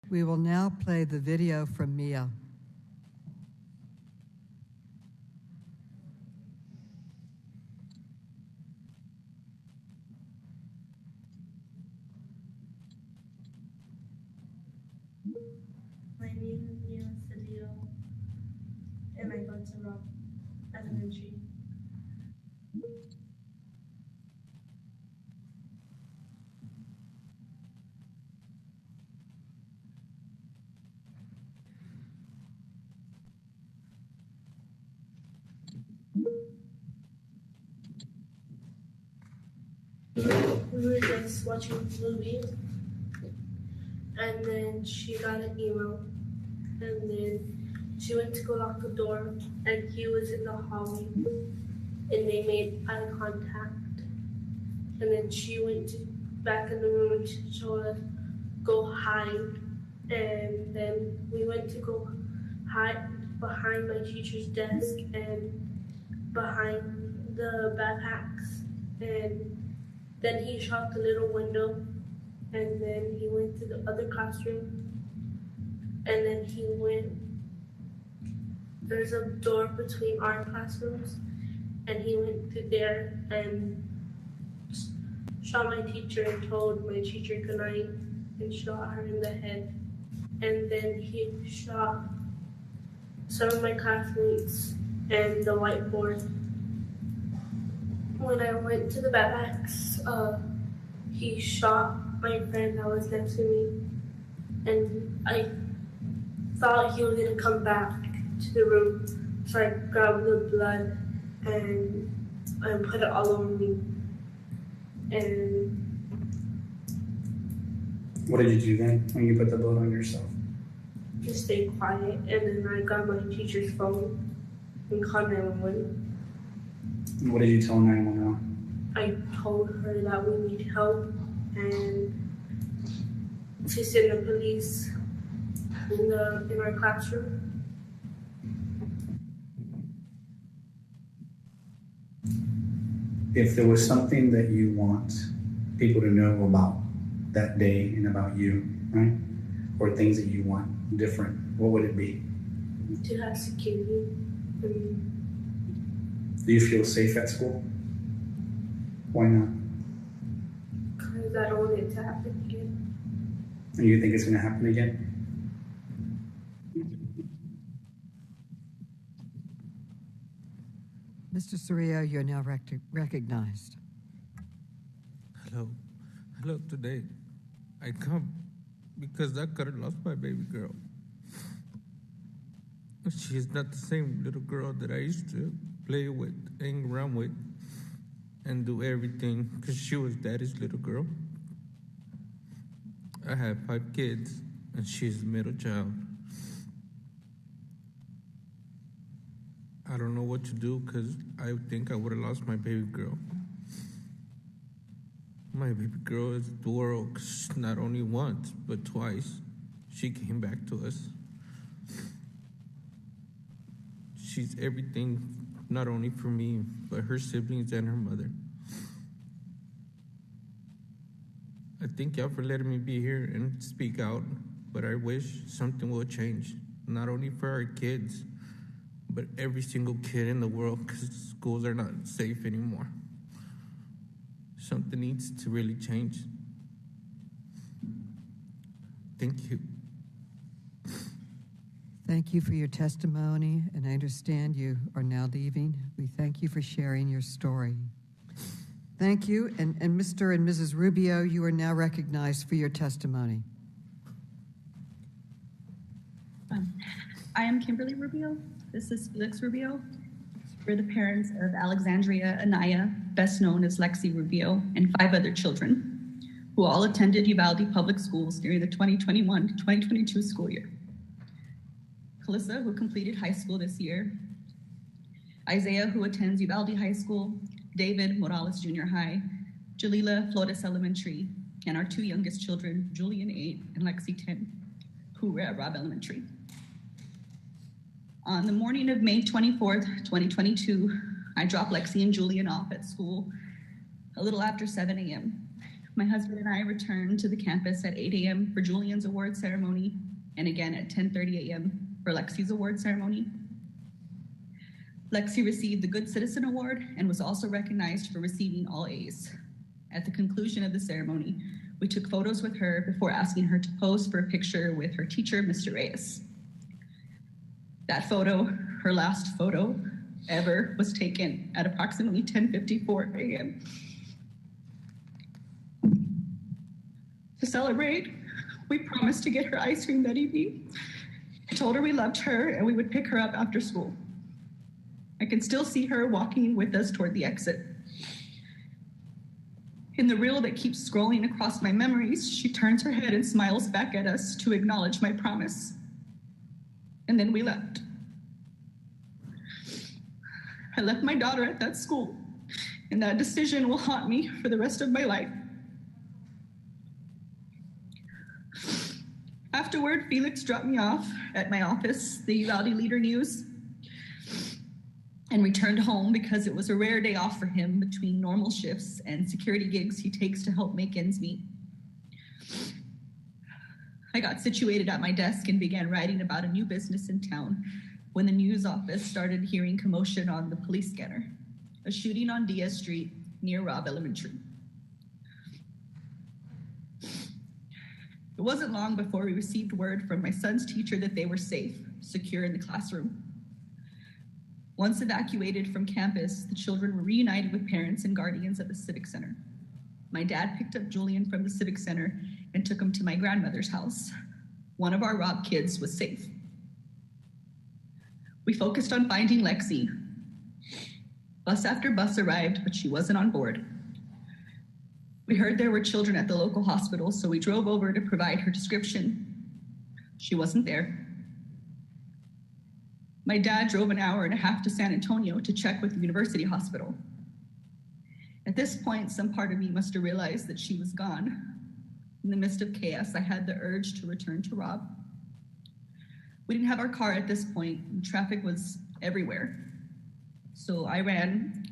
We will now play the video from Miah. My name is Miah Cerrillo, and I go to Robb Elementary. We were just watching a movie, and then she got an email, and then she went to go lock the door, and he was in the hallway, and they made eye contact, and then she went back in the room and she told us, go hide, and then we went to go hide behind my teacher's desk and behind the backpacks, and then he shot the little window, and then he went to the other classroom, and then he went, there's a door between our classrooms, and he went through there and shot my teacher and told my teacher goodnight and shot her in the head. And then he shot some of my classmates and the whiteboard. When I went to the backpacks, he shot my friend that was next to me, and I thought he was gonna come back to the room, so I grabbed the blood and put it all over me. And what did you do then when you put the blood on yourself? Just stay quiet, and then I got my teacher's phone and called 911. What did you tell 911? I told her that we need help and to send the police in our classroom. If there was something that you want people to know about that day and about you, right? Or things that you want different, what would it be? To have security. Do you feel safe at school? Why not? Because I don't want it to happen again. And you think it's going to happen again? Mr. Cerrillo, you're now recognized. Hello. Hello, today I come because I could have lost my baby girl. She's not the same little girl that I used to play with, hang around with, and do everything, because she was daddy's little girl. I have 5 kids, and she's the middle child. I don't know what to do, because I think I would have lost my baby girl. My baby girl is the world, 'cause not only once, but twice, she came back to us. She's everything, not only for me, but her siblings and her mother. I thank y'all for letting me be here and speak out, but I wish something will change, not only for our kids, but every single kid in the world, because schools are not safe anymore. Something needs to really change. Thank you. Thank you for your testimony, and I understand you are now leaving. We thank you for sharing your story. Thank you, and Mr. and Mrs. Rubio, you are now recognized for your testimony. I am Kimberly Rubio. This is Felix Rubio. We're the parents of Alexandria Anaya, best known as Lexi Rubio, and 5 other children, who all attended Uvalde Public Schools during the 2021 to 2022 school year. Calissa, who completed high school this year, Isaiah, who attends Uvalde High School, David Morales Junior High, Jalila Flores Elementary, and our 2 youngest children, Julian 8 and Lexi 10, who were at Robb Elementary. On the morning of May 24th, 2022, I dropped Lexi and Julian off at school a little after 7 a.m. My husband and I returned to the campus at 8 a.m. for Julian's award ceremony and again at 10:30 a.m. for Lexi's award ceremony. Lexi received the Good Citizen Award and was also recognized for receiving all A's. At the conclusion of the ceremony, we took photos with her before asking her to pose for a picture with her teacher, Mr. Reyes. That photo, her last photo ever, was taken at approximately 10:54 a.m. To celebrate, we promised to get her ice cream that evening. I told her we loved her and we would pick her up after school. I can still see her walking with us toward the exit. In the reel that keeps scrolling across my memories, she turns her head and smiles back at us to acknowledge my promise. And then we left. I left my daughter at that school, and that decision will haunt me for the rest of my life. Afterward, Felix dropped me off at my office, the Uvalde Leader News, and returned home because it was a rare day off for him between normal shifts and security gigs he takes to help make ends meet. I got situated at my desk and began writing about a new business in town when the news office started hearing commotion on the police scanner, a shooting on Diaz Street near Robb Elementary. It wasn't long before we received word from my son's teacher that they were safe, secure in the classroom. Once evacuated from campus, the children were reunited with parents and guardians at the Civic Center. My dad picked up Julian from the Civic Center and took him to my grandmother's house. One of our Robb kids was safe. We focused on finding Lexi. Bus after bus arrived, but she wasn't on board. We heard there were children at the local hospital, so we drove over to provide her description. She wasn't there. My dad drove an hour and a half to San Antonio to check with the university hospital. At this point, some part of me must have realized that she was gone. In the midst of chaos, I had the urge to return to Robb. We didn't have our car at this point, and traffic was everywhere. So I ran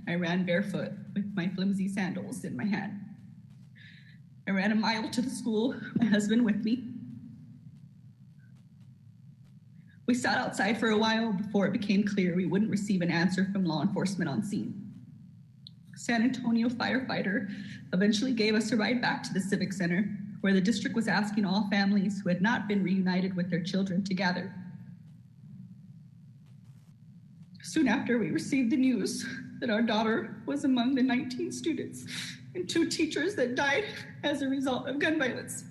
barefoot with my flimsy sandals in my hand. I ran a mile to the school, my husband with me. We sat outside for a while before it became clear we wouldn't receive an answer from law enforcement on scene. San Antonio firefighter eventually gave us a ride back to the Civic Center, where the district was asking all families who had not been reunited with their children to gather. Soon after, we received the news that our daughter was among the 19 students and 2 teachers that died as a result of gun violence.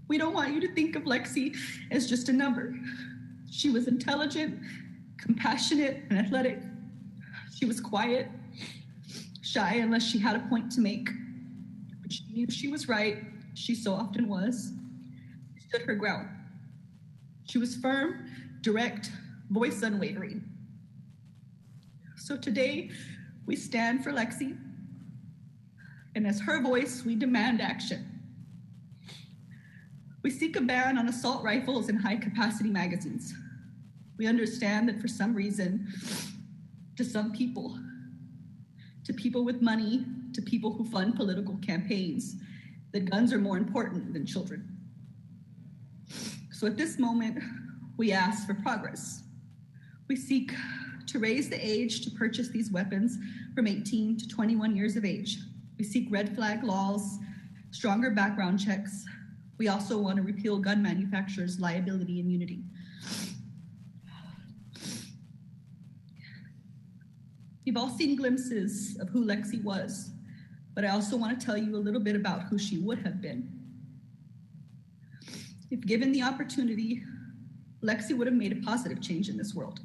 We don't want you to think of Lexi as just a number. She was intelligent, compassionate, and athletic. She was quiet, shy unless she had a point to make. But she knew she was right. She so often was. She stood her ground. She was firm, direct, voice unwavering. So today, we stand for Lexi, and as her voice, we demand action. We seek a ban on assault rifles and high-capacity magazines. We understand that for some reason, to some people, to people with money, to people who fund political campaigns, that guns are more important than children. So at this moment, we ask for progress. We seek to raise the age to purchase these weapons from 18 to 21 years of age. We seek red flag laws, stronger background checks. We also want to repeal gun manufacturers' liability immunity. You've all seen glimpses of who Lexi was, but I also want to tell you a little bit about who she would have been. If given the opportunity, Lexi would have made a positive change in this world.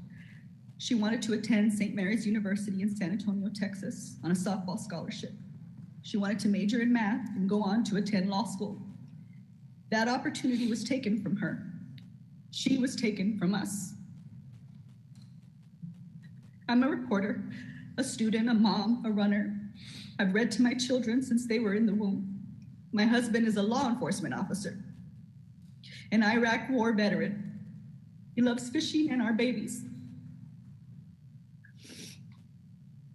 She wanted to attend St. Mary's University in San Antonio, Texas, on a softball scholarship. She wanted to major in math and go on to attend law school. That opportunity was taken from her. She was taken from us. I'm a reporter, a student, a mom, a runner. I've read to my children since they were in the womb. My husband is a law enforcement officer, an Iraq war veteran. He loves fishing and our babies.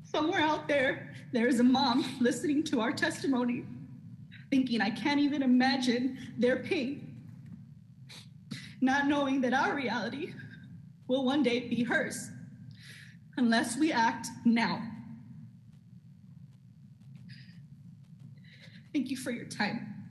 Somewhere out there there is a mom listening to our testimony, thinking, I can't even imagine their pain, not knowing that our reality will one day be hers, unless we act now. Thank you for your time.